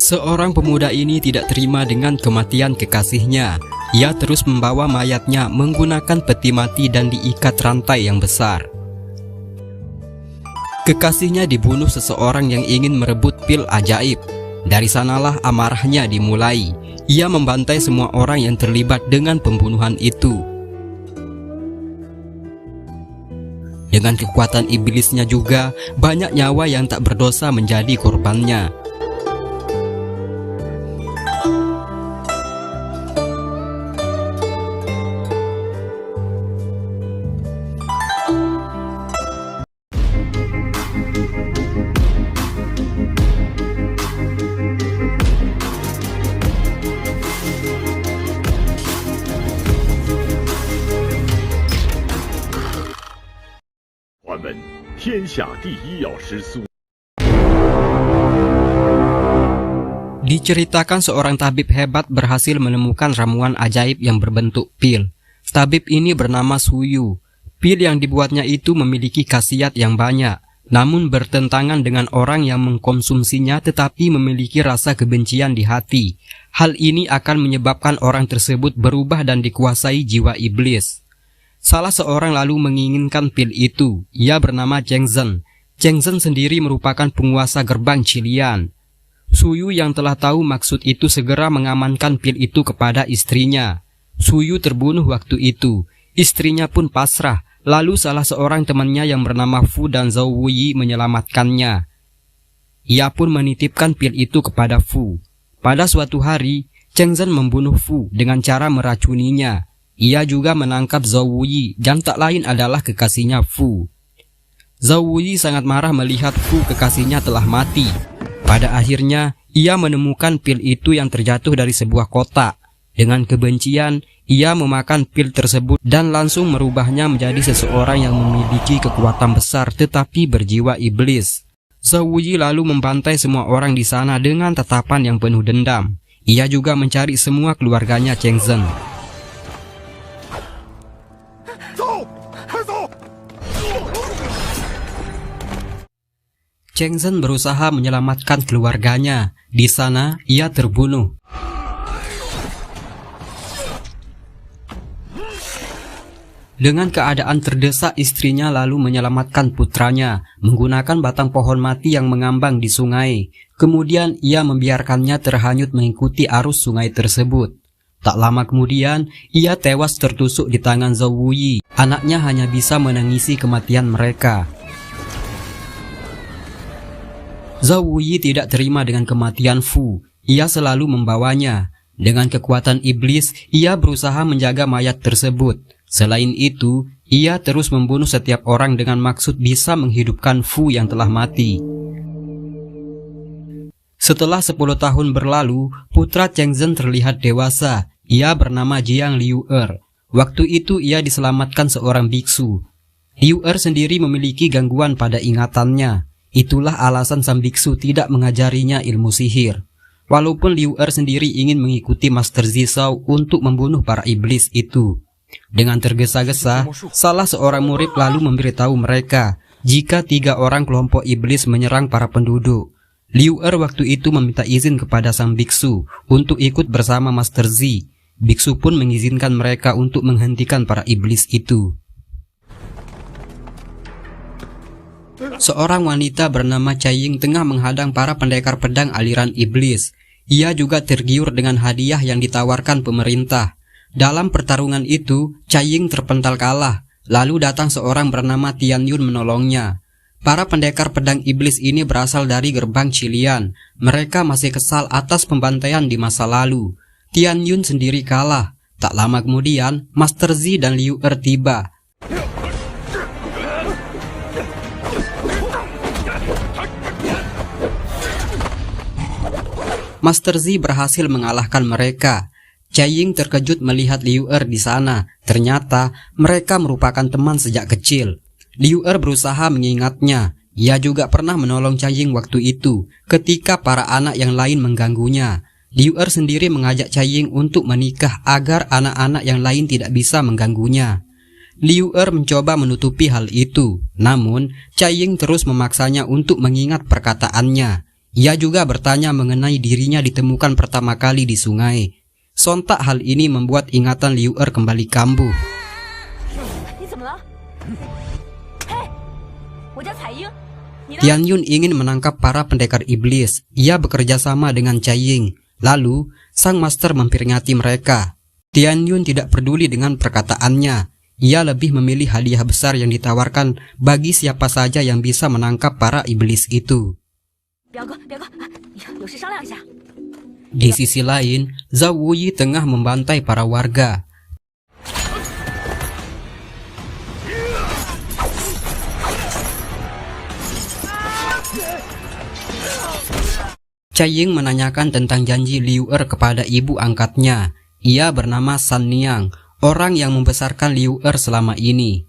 Seorang pemuda ini tidak terima dengan kematian kekasihnya. Ia terus membawa mayatnya menggunakan peti mati dan diikat rantai yang besar. Kekasihnya dibunuh seseorang yang ingin merebut pil ajaib. Dari sanalah amarahnya dimulai. Ia membantai semua orang yang terlibat dengan pembunuhan itu. Dengan kekuatan iblisnya juga, banyak nyawa yang tak berdosa menjadi korbannya. Diceritakan seorang tabib hebat berhasil menemukan ramuan ajaib yang berbentuk pil. Tabib ini bernama Suyu. Pil yang dibuatnya itu memiliki khasiat yang banyak, namun bertentangan dengan orang yang mengkonsumsinya tetapi memiliki rasa kebencian di hati. Hal ini akan menyebabkan orang tersebut berubah dan dikuasai jiwa iblis. Salah seorang lalu menginginkan pil itu. Ia bernama Cheng Zhen. Cheng Zhen sendiri merupakan penguasa gerbang Qilian. Suyu yang telah tahu maksud itu segera mengamankan pil itu kepada istrinya. Suyu terbunuh waktu itu. Istrinya pun pasrah. Lalu salah seorang temannya yang bernama Fu dan Zhou Wuyi menyelamatkannya. Ia pun menitipkan pil itu kepada Fu. Pada suatu hari, Cheng Zhen membunuh Fu dengan cara meracuninya. Ia juga menangkap Zhou Wuyi dan tak lain adalah kekasihnya Fu. Zhou Wuyi sangat marah melihat Fu kekasihnya telah mati. Pada akhirnya, ia menemukan pil itu yang terjatuh dari sebuah kotak. Dengan kebencian, ia memakan pil tersebut dan langsung merubahnya menjadi seseorang yang memiliki kekuatan besar tetapi berjiwa iblis. Zhou Wuyi lalu membantai semua orang di sana dengan tatapan yang penuh dendam. Ia juga mencari semua keluarganya Cheng Zhen. Cheng Zhen berusaha menyelamatkan keluarganya. Di sana, ia terbunuh. Dengan keadaan terdesak, istrinya lalu menyelamatkan putranya menggunakan batang pohon mati yang mengambang di sungai. Kemudian ia membiarkannya terhanyut mengikuti arus sungai tersebut. Tak lama kemudian, ia tewas tertusuk di tangan Zhou Wuyi. Anaknya hanya bisa menangisi kematian mereka. Zhou Wuyi tidak terima dengan kematian Fu. Ia selalu membawanya. Dengan kekuatan iblis, ia berusaha menjaga mayat tersebut. Selain itu, ia terus membunuh setiap orang dengan maksud bisa menghidupkan Fu yang telah mati. Setelah 10 tahun berlalu, putra Cheng Zhen terlihat dewasa. Ia bernama Jiang Liu'er. Waktu itu ia diselamatkan seorang biksu. Liu'er sendiri memiliki gangguan pada ingatannya. Itulah alasan sang biksu tidak mengajarinya ilmu sihir. Walaupun Liu'er sendiri ingin mengikuti Master Zishou untuk membunuh para iblis itu. Dengan tergesa-gesa, salah seorang murid lalu memberitahu mereka jika 3 orang kelompok iblis menyerang para penduduk. Liu'er waktu itu meminta izin kepada sang biksu untuk ikut bersama Master Z. Biksu pun mengizinkan mereka untuk menghentikan para iblis itu. Seorang wanita bernama Cai Ying tengah menghadang para pendekar pedang aliran iblis. Ia juga tergiur dengan hadiah yang ditawarkan pemerintah. Dalam pertarungan itu, Cai Ying terpental kalah. Lalu datang seorang bernama Tian Yun menolongnya. Para pendekar pedang iblis ini berasal dari gerbang Qilian. Mereka masih kesal atas pembantaian di masa lalu. Tian Yun sendiri kalah. Tak lama kemudian, Master Z dan Liu'er tiba. Master Z berhasil mengalahkan mereka. Cai Ying terkejut melihat Liu'er di sana. Ternyata mereka merupakan teman sejak kecil. Liu'er berusaha mengingatnya. Ia juga pernah menolong Cai Ying waktu itu ketika para anak yang lain mengganggunya. Liu'er sendiri mengajak Cai Ying untuk menikah agar anak-anak yang lain tidak bisa mengganggunya. Liu'er mencoba menutupi hal itu. Namun Cai Ying terus memaksanya untuk mengingat perkataannya. Ia juga bertanya mengenai dirinya ditemukan pertama kali di sungai. Sontak hal ini membuat ingatan Liu Er kembali kambuh. Tian Yun ingin menangkap para pendekar iblis. Ia bekerja sama dengan Cai Ying. Lalu, sang master memperingati mereka. Tian Yun tidak peduli dengan perkataannya. Ia lebih memilih hadiah besar yang ditawarkan bagi siapa saja yang bisa menangkap para iblis itu. Di sisi lain, Zhao Wuyi tengah membantai para warga. Cai Ying menanyakan tentang janji Liu Er kepada ibu angkatnya. Ia bernama San Niang, orang yang membesarkan Liu Er selama ini.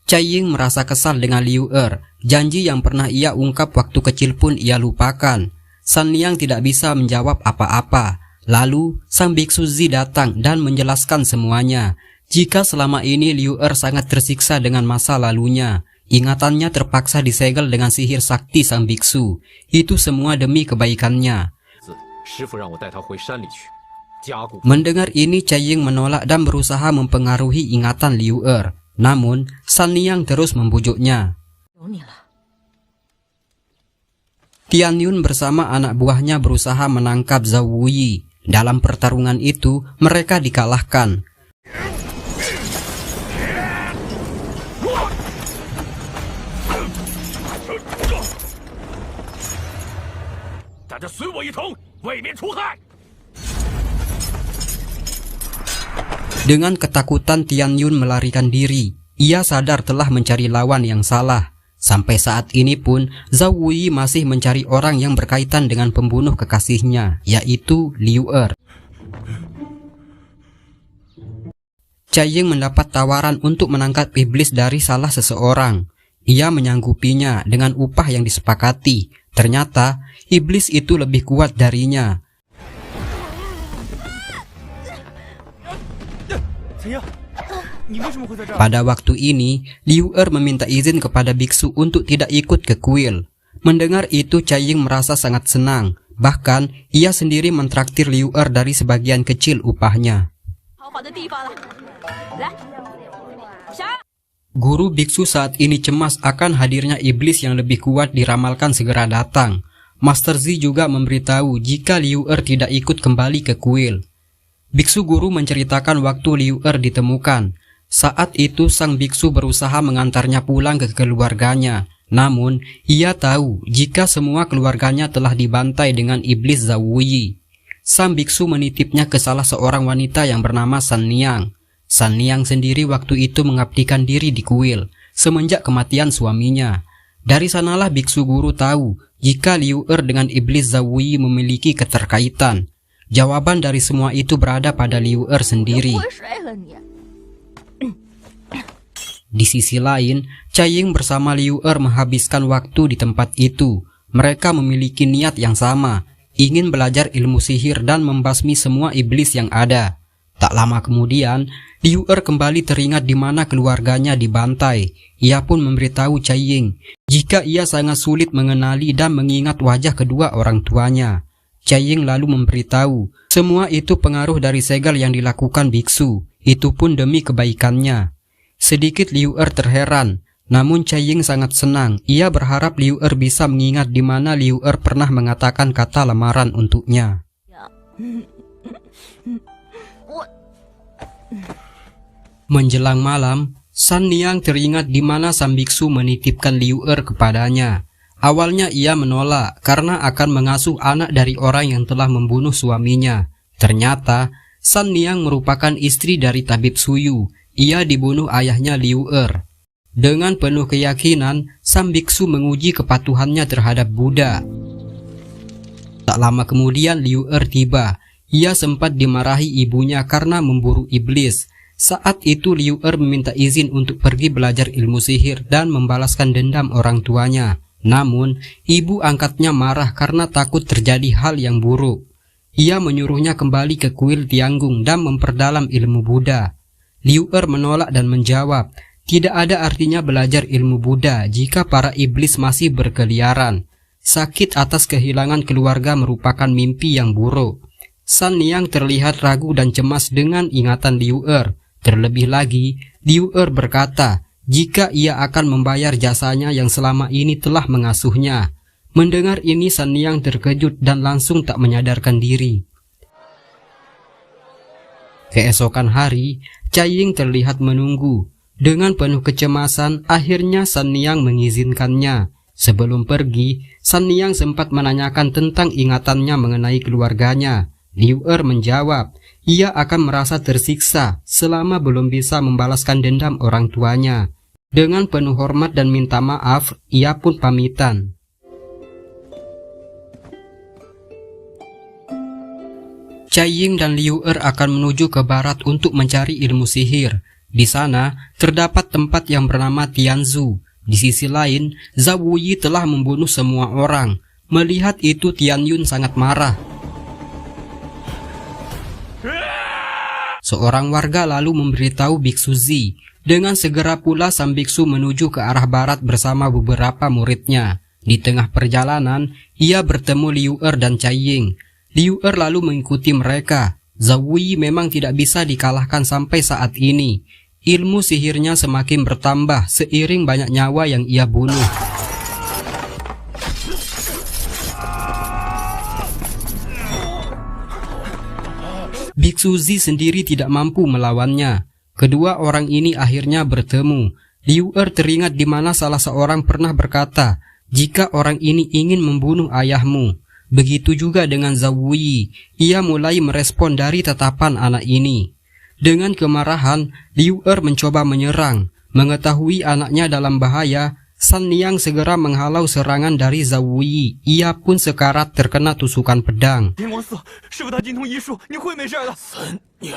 Cai Ying merasa kesal dengan Liu Er. Janji yang pernah ia ungkap waktu kecil pun ia lupakan. San Niang tidak bisa menjawab apa-apa. Lalu, sang biksu Zi datang dan menjelaskan semuanya. Jika selama ini Liu Er sangat tersiksa dengan masa lalunya, ingatannya terpaksa disegel dengan sihir sakti sang biksu. Itu semua demi kebaikannya. Mendengar ini, Cai Ying menolak dan berusaha mempengaruhi ingatan Liu Er. Namun, San Niang terus membujuknya. Tian Yun bersama anak buahnya berusaha menangkap Zhao Wuyi. Dalam pertarungan itu, mereka dikalahkan. Dengan ketakutan, Tian Yun melarikan diri. Ia sadar telah mencari lawan yang salah. Sampai saat ini pun, Zhao Wuyi masih mencari orang yang berkaitan dengan pembunuh kekasihnya, yaitu Liu Er. Cai Ying mendapat tawaran untuk menangkap iblis dari salah seseorang. Ia menyanggupinya dengan upah yang disepakati. Ternyata, iblis itu lebih kuat darinya. Pada waktu ini, Liu Er meminta izin kepada biksu untuk tidak ikut ke kuil. Mendengar itu, Cai Ying merasa sangat senang. Bahkan, ia sendiri mentraktir Liu Er dari sebagian kecil upahnya. Guru biksu saat ini cemas akan hadirnya iblis yang lebih kuat diramalkan segera datang. Master Zi juga memberitahu jika Liu Er tidak ikut kembali ke kuil. Biksu guru menceritakan waktu Liu Er ditemukan. Saat itu sang biksu berusaha mengantarnya pulang ke keluarganya. Namun, ia tahu jika semua keluarganya telah dibantai dengan iblis Zhao Wuyi. Sang biksu menitipnya ke salah seorang wanita yang bernama San Niang. San Niang sendiri waktu itu mengabdikan diri di kuil semenjak kematian suaminya. Dari sanalah biksu guru tahu jika Liu Er dengan iblis Zhao Wuyi memiliki keterkaitan. Jawaban dari semua itu berada pada Liu Er sendiri. Di sisi lain, Cai Ying bersama Liu Er menghabiskan waktu di tempat itu. Mereka memiliki niat yang sama, ingin belajar ilmu sihir dan membasmi semua iblis yang ada. Tak lama kemudian, Liu Er kembali teringat di mana keluarganya dibantai. Ia pun memberitahu Cai Ying jika ia sangat sulit mengenali dan mengingat wajah kedua orang tuanya. Cai Ying lalu memberitahu semua itu pengaruh dari segel yang dilakukan biksu. Itu pun demi kebaikannya. Sedikit Liu Er terheran, namun Cai Ying sangat senang. Ia berharap Liu Er bisa mengingat di mana Liu Er pernah mengatakan kata lamaran untuknya. Menjelang malam, San Niang teringat di mana sang biksu menitipkan Liu Er kepadanya. Awalnya ia menolak karena akan mengasuh anak dari orang yang telah membunuh suaminya. Ternyata, San Niang merupakan istri dari tabib Suyu. Ia dibunuh ayahnya Liu Er. Dengan penuh keyakinan, sang biksu menguji kepatuhannya terhadap Buddha. Tak lama kemudian Liu Er tiba. Ia sempat dimarahi ibunya karena memburu iblis. Saat itu Liu Er meminta izin untuk pergi belajar ilmu sihir dan membalaskan dendam orang tuanya. Namun, ibu angkatnya marah karena takut terjadi hal yang buruk. Ia menyuruhnya kembali ke kuil Tianggung dan memperdalam ilmu Buddha. Liu Er menolak dan menjawab, tidak ada artinya belajar ilmu Buddha jika para iblis masih berkeliaran. Sakit atas kehilangan keluarga merupakan mimpi yang buruk. San Niang terlihat ragu dan cemas dengan ingatan Liu Er. Terlebih lagi, Liu Er berkata jika ia akan membayar jasanya yang selama ini telah mengasuhnya. Mendengar ini San Niang terkejut dan langsung tak menyadarkan diri. Keesokan hari, Cai Ying terlihat menunggu. Dengan penuh kecemasan, akhirnya San Niang mengizinkannya. Sebelum pergi, San Niang sempat menanyakan tentang ingatannya mengenai keluarganya. Liu Er menjawab, ia akan merasa tersiksa selama belum bisa membalaskan dendam orang tuanya. Dengan penuh hormat dan minta maaf, ia pun pamitan. Cai Ying dan Liu Er akan menuju ke barat untuk mencari ilmu sihir. Di sana, terdapat tempat yang bernama Tianzu. Di sisi lain, Zhao Wuyi telah membunuh semua orang. Melihat itu, Tian Yun sangat marah. Seorang warga lalu memberitahu Biksu Zi. Dengan segera pula sang biksu menuju ke arah barat bersama beberapa muridnya. Di tengah perjalanan, ia bertemu Liu Er dan Cai Ying. Liu Er lalu mengikuti mereka. Zhao Wuyi memang tidak bisa dikalahkan sampai saat ini. Ilmu sihirnya semakin bertambah seiring banyak nyawa yang ia bunuh. Biksu Zi sendiri tidak mampu melawannya. Kedua orang ini akhirnya bertemu. Liu Er teringat di mana salah seorang pernah berkata, jika orang ini ingin membunuh ayahmu. Begitu juga dengan Zhao Wuyi. Ia mulai merespon dari tatapan anak ini. Dengan kemarahan, Liu Er mencoba menyerang. Mengetahui anaknya dalam bahaya, San Niang segera menghalau serangan dari Zhao Wuyi. Ia pun sekarat terkena tusukan pedang.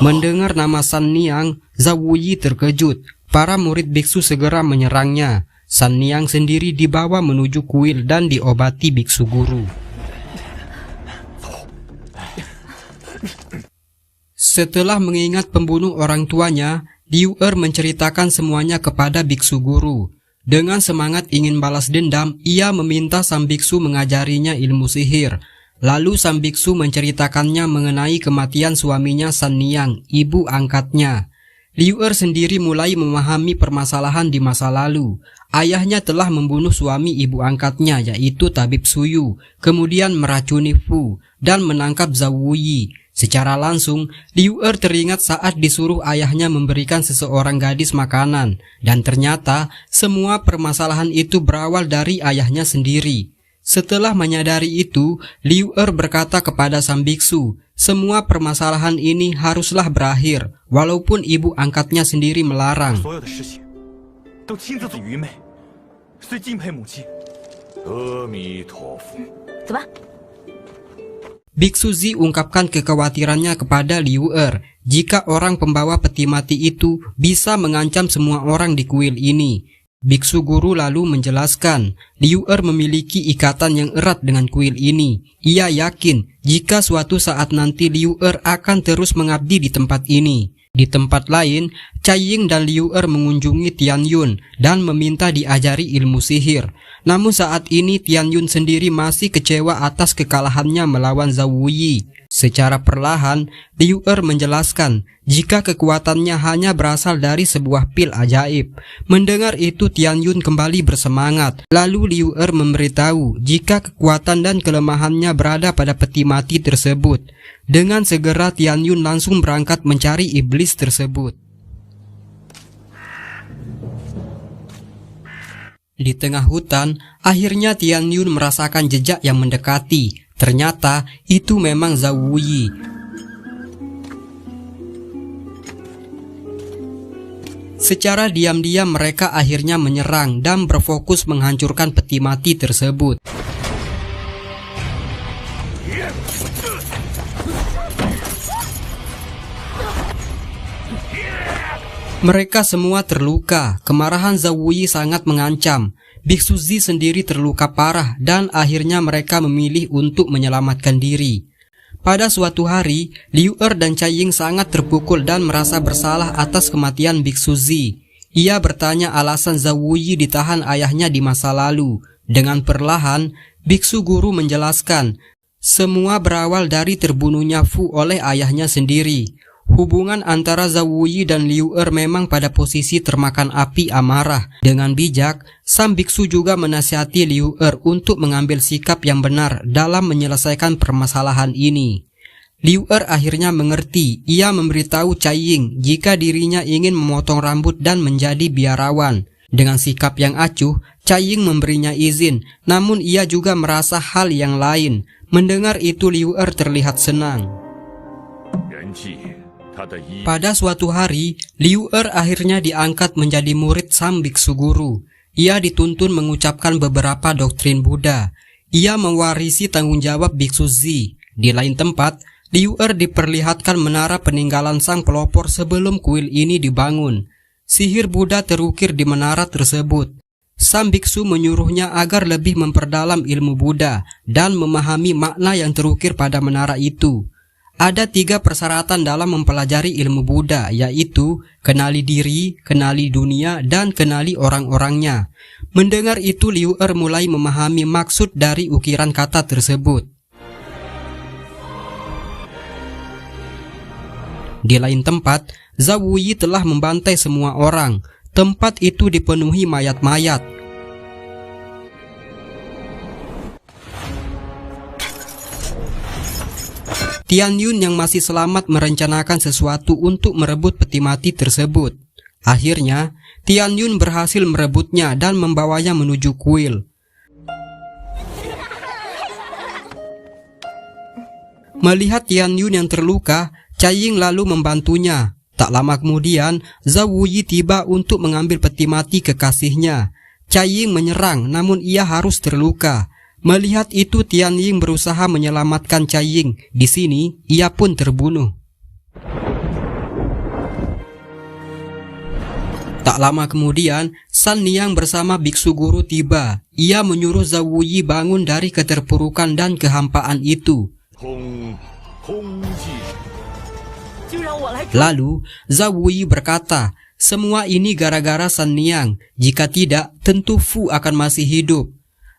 Mendengar nama San Niang, Zhao Wuyi terkejut. Para murid biksu segera menyerangnya. San Niang sendiri dibawa menuju kuil dan diobati biksu guru. Setelah mengingat pembunuh orang tuanya, Liu Er menceritakan semuanya kepada biksu guru. Dengan semangat ingin balas dendam, ia meminta sang biksu mengajarinya ilmu sihir. Lalu sang biksu menceritakannya mengenai kematian suaminya San Niang, ibu angkatnya. Liu Er sendiri mulai memahami permasalahan di masa lalu. Ayahnya telah membunuh suami ibu angkatnya, yaitu Tabib Suyu, kemudian meracuni Fu, dan menangkap Zhao Wuyi. Secara langsung, Liu Er teringat saat disuruh ayahnya memberikan seseorang gadis makanan, dan ternyata semua permasalahan itu berawal dari ayahnya sendiri. Setelah menyadari itu, Liu Er berkata kepada sang biksu, semua permasalahan ini haruslah berakhir, walaupun ibu angkatnya sendiri melarang. Biksu Zi ungkapkan kekhawatirannya kepada Liu Er jika orang pembawa peti mati itu bisa mengancam semua orang di kuil ini. Biksu guru lalu menjelaskan, Liu Er memiliki ikatan yang erat dengan kuil ini. Ia yakin jika suatu saat nanti Liu Er akan terus mengabdi di tempat ini. Di tempat lain, Cai Ying dan Liu Er mengunjungi Tian Yun dan meminta diajari ilmu sihir. Namun saat ini Tian Yun sendiri masih kecewa atas kekalahannya melawan Zhao Wuyi. Secara perlahan, Liu Er menjelaskan jika kekuatannya hanya berasal dari sebuah pil ajaib. Mendengar itu Tian Yun kembali bersemangat. Lalu Liu Er memberitahu jika kekuatan dan kelemahannya berada pada peti mati tersebut. Dengan segera Tian Yun langsung berangkat mencari iblis tersebut. Di tengah hutan, akhirnya Tian Yun merasakan jejak yang mendekati. Ternyata itu memang Zhao Wuyi. Secara diam-diam mereka akhirnya menyerang dan berfokus menghancurkan peti mati tersebut. Mereka semua terluka. Kemarahan Zhao Wuyi sangat mengancam. Biksu Zi sendiri terluka parah dan akhirnya mereka memilih untuk menyelamatkan diri. Pada suatu hari, Liu Er dan Cai Ying sangat terpukul dan merasa bersalah atas kematian Biksu Zi. Ia bertanya alasan Zhao Wuyi ditahan ayahnya di masa lalu. Dengan perlahan, Biksu guru menjelaskan, semua berawal dari terbunuhnya Fu oleh ayahnya sendiri. Hubungan antara Zhao Wuyi dan Liu Er memang pada posisi termakan api amarah. Dengan bijak, sang biksu juga menasihati Liu Er untuk mengambil sikap yang benar dalam menyelesaikan permasalahan ini. Liu Er akhirnya mengerti. Ia memberitahu Cai Ying jika dirinya ingin memotong rambut dan menjadi biarawan. Dengan sikap yang acuh, Cai Ying memberinya izin, namun ia juga merasa hal yang lain. Mendengar itu Liu Er terlihat senang. Pada suatu hari, Liu Er akhirnya diangkat menjadi murid sang biksu guru. Ia dituntun mengucapkan beberapa doktrin Buddha. Ia mewarisi tanggung jawab biksu Zi. Di lain tempat, Liu Er diperlihatkan menara peninggalan sang pelopor sebelum kuil ini dibangun. Sihir Buddha terukir di menara tersebut. Sang biksu menyuruhnya agar lebih memperdalam ilmu Buddha dan memahami makna yang terukir pada menara itu. Ada 3 persyaratan dalam mempelajari ilmu Buddha, yaitu kenali diri, kenali dunia, dan kenali orang-orangnya. Mendengar itu Liu Er mulai memahami maksud dari ukiran kata tersebut. Di lain tempat, Zhao Wuyi telah membantai semua orang. Tempat itu dipenuhi mayat-mayat. Tian Yun yang masih selamat merencanakan sesuatu untuk merebut peti mati tersebut. Akhirnya, Tian Yun berhasil merebutnya dan membawanya menuju kuil. Melihat Tian Yun yang terluka, Cai Ying lalu membantunya. Tak lama kemudian, Zhao Wuyi tiba untuk mengambil peti mati kekasihnya. Cai Ying menyerang, namun ia harus terluka. Melihat itu, Tian Ying berusaha menyelamatkan Cai Ying. Di sini, ia pun terbunuh. Tak lama kemudian, San Niang bersama biksu guru tiba. Ia menyuruh Zhao Wuyi bangun dari keterpurukan dan kehampaan itu. Lalu, Zhao Wuyi berkata, semua ini gara-gara San Niang. Jika tidak, tentu Fu akan masih hidup.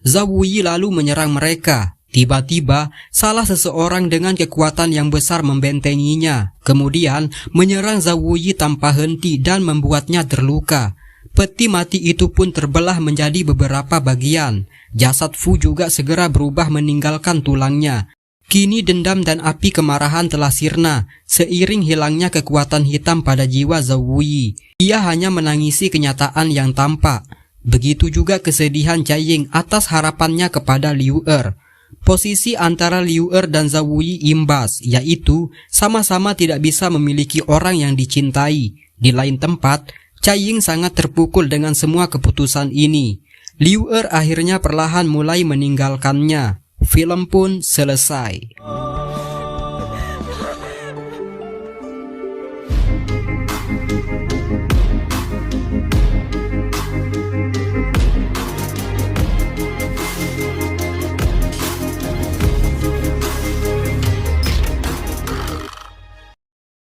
Zhao Wuyi lalu menyerang mereka. Tiba-tiba, salah seseorang dengan kekuatan yang besar membentenginya. Kemudian, menyerang Zhao Wuyi tanpa henti dan membuatnya terluka. Peti mati itu pun terbelah menjadi beberapa bagian. Jasad Fu juga segera berubah meninggalkan tulangnya. Kini dendam dan api kemarahan telah sirna, seiring hilangnya kekuatan hitam pada jiwa Zhao Wuyi. Ia hanya menangisi kenyataan yang tampak. Begitu juga kesedihan Cai Ying atas harapannya kepada Liu Er. Posisi antara Liu Er dan Zhao Wuyi imbas, yaitu sama-sama tidak bisa memiliki orang yang dicintai. Di lain tempat, Cai Ying sangat terpukul dengan semua keputusan ini. Liu Er akhirnya perlahan mulai meninggalkannya. Film pun selesai.